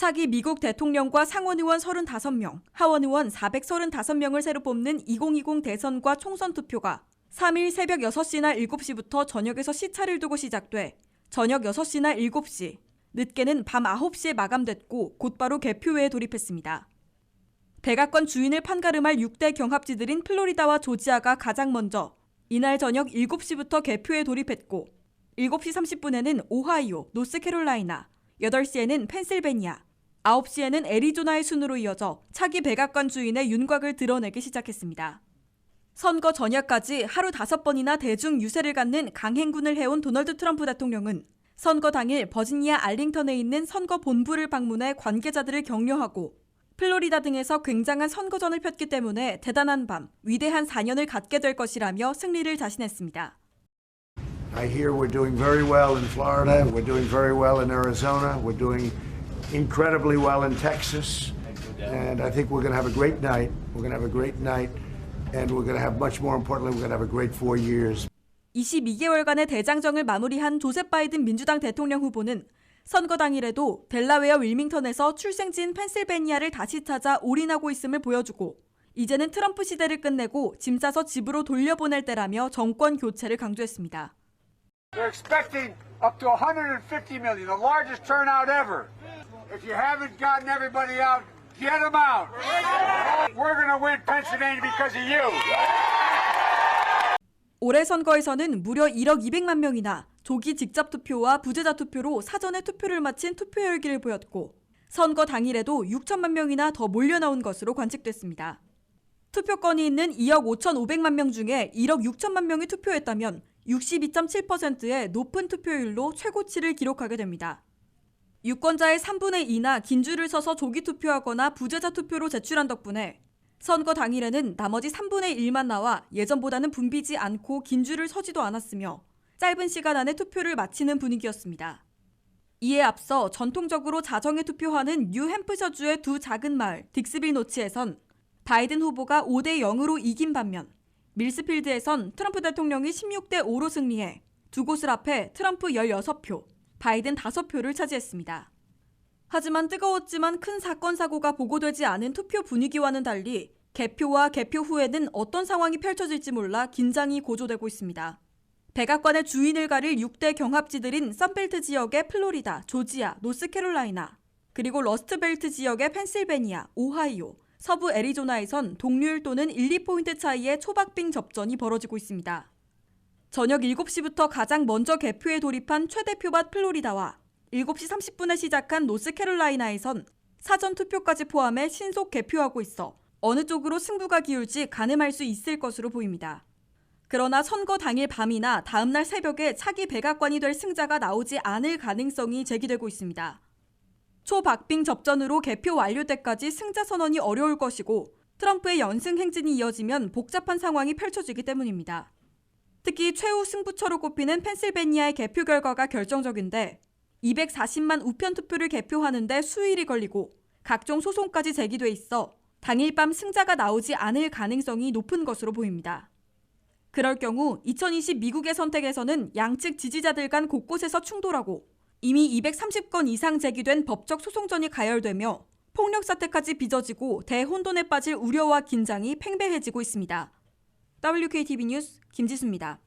차기 미국 대통령과 상원의원 35명, 하원의원 435명을 새로 뽑는 2020 대선과 총선 투표가 3일 새벽 6시나 7시부터 저녁에서 시차를 두고 시작돼 저녁 6시나 7시, 늦게는 밤 9시에 마감됐고 곧바로 개표회에 돌입했습니다. 백악관 주인을 판가름할 6대 경합지들인 플로리다와 조지아가 가장 먼저 이날 저녁 7시부터 개표에 돌입했고 7시 30분에는 오하이오, 노스캐롤라이나, 8시에는 펜실베니아, 9시에는 애리조나의 순으로 이어져 차기 백악관 주인의 윤곽을 드러내기 시작했습니다. 선거 전야까지 하루 5번이나 대중 유세를 갖는 강행군을 해온 도널드 트럼프 대통령은 선거 당일 버지니아 알링턴에 있는 선거 본부를 방문해 관계자들을 격려하고 플로리다 등에서 굉장한 선거전을 폈기 때문에 대단한 밤, 위대한 4년을 갖게 될 것이라며 승리를 자신했습니다. I hear we're doing very well in Florida, we're doing very well in Arizona, we're doing incredibly well in Texas, and I think we're going to have a great night. We're going to have a great night, and we're going to have, much more importantly, we're going to have a great 4 years. 22개월간의 대장정을 마무리한 조셉 바이든 민주당 대통령 후보는 선거 당일에도 델라웨어 윌밍턴에서 출생지인 펜실베니아를 다시 찾아 올인하고 있음을 보여주고 이제는 트럼프 시대를 끝내고 짐 싸서 집으로 돌려보낼 때라며 정권 교체를 강조했습니다. They're expecting up to 150 million, the largest turnout ever. If you haven't gotten everybody out, get them out. We're going to win Pennsylvania because of you. 올해 선거에서는 무려 1억 200만 명이나 조기 직접 투표와 부재자 투표로 사전에 투표를 마친 투표 열기를 보였고 선거 당일에도 6천만 명이나 더 몰려 나온 것으로 관측됐습니다. 투표권이 있는 2억 5,500만 명 중에 1억 6천만 명이 투표했다면 62.7%의 높은 투표율로 최고치를 기록하게 됩니다. 유권자의 3분의 2나 긴 줄을 서서 조기 투표하거나 부재자 투표로 제출한 덕분에 선거 당일에는 나머지 3분의 1만 나와 예전보다는 붐비지 않고 긴 줄을 서지도 않았으며 짧은 시간 안에 투표를 마치는 분위기였습니다. 이에 앞서 전통적으로 자정에 투표하는 뉴햄프셔주의 두 작은 마을 딕스빌 노치에선 바이든 후보가 5대 0으로 이긴 반면 밀스필드에선 트럼프 대통령이 16대 5로 승리해 두 곳을 합해 트럼프 16표, 바이든 5표를 차지했습니다. 하지만 뜨거웠지만 큰 사건 사고가 보고되지 않은 투표 분위기와는 달리 개표와 개표 후에는 어떤 상황이 펼쳐질지 몰라 긴장이 고조되고 있습니다. 백악관의 주인을 가릴 6대 경합지들인 선벨트 지역의 플로리다, 조지아, 노스캐롤라이나, 그리고 러스트벨트 지역의 펜실베니아, 오하이오, 서부 애리조나에선 동률 또는 1, 2포인트 차이의 초박빙 접전이 벌어지고 있습니다. 저녁 7시부터 가장 먼저 개표에 돌입한 최대표밭 플로리다와 7시 30분에 시작한 노스캐롤라이나에선 사전 투표까지 포함해 신속 개표하고 있어 어느 쪽으로 승부가 기울지 가늠할 수 있을 것으로 보입니다. 그러나 선거 당일 밤이나 다음날 새벽에 차기 백악관이 될 승자가 나오지 않을 가능성이 제기되고 있습니다. 초박빙 접전으로 개표 완료 때까지 승자 선언이 어려울 것이고 트럼프의 연승 행진이 이어지면 복잡한 상황이 펼쳐지기 때문입니다. 특히 최후 승부처로 꼽히는 펜실베니아의 개표 결과가 결정적인데 240만 우편 투표를 개표하는데 수일이 걸리고 각종 소송까지 제기돼 있어 당일 밤 승자가 나오지 않을 가능성이 높은 것으로 보입니다. 그럴 경우 2020 미국의 선택에서는 양측 지지자들 간 곳곳에서 충돌하고 이미 230건 이상 제기된 법적 소송전이 가열되며 폭력 사태까지 빚어지고 대혼돈에 빠질 우려와 긴장이 팽배해지고 있습니다. WKTV 뉴스 김지수입니다.